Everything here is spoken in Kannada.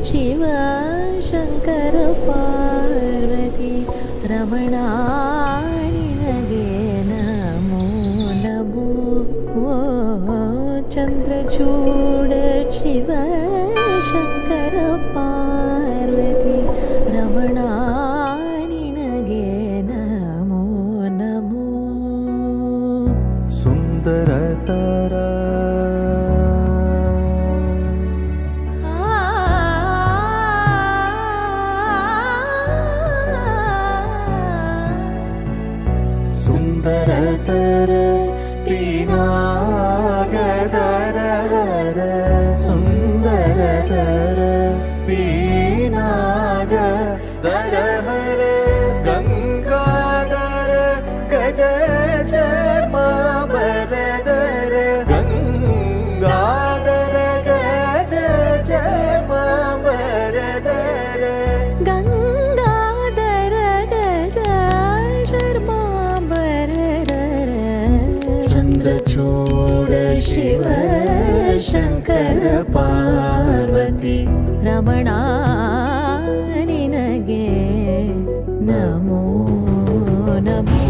ಶಿವ ಶಂಕರ ಪಾರ್ವತಿ ರಮಣ ನಿನಗೆ ನಮೋ ನಮೋ ಚಂದ್ರಚೂಡ ಶಿವ ಶಂಕರ ಪಾರ್ವತಿ ರಮಣ ನಿನಗೆ ನಮೋ ನಮೋ ಸುಂದರತರ ಸುಂದರತರ ಪೀನಾಗದರ ಸುಂದರತರ ಪೀನಾಗ ದರಹರ ಗಂಗಾಧರ ಗಜ ಚರ್ಮಾಂಬರಧರ ಗಂಗಾಧರ ಗಜ ಚರ್ಮಾಂಬರಧರ ಗಂಗಾಧರ ಗಜ ಚರ್ಮಾಂಬರಧರ ಚಂದ್ರಚೂಡ ಶಿವ ಶಂಕರ ಪಾರ್ವತಿ ರಮಣ ನಿನಗೆ ನಮೋ ನಮೋ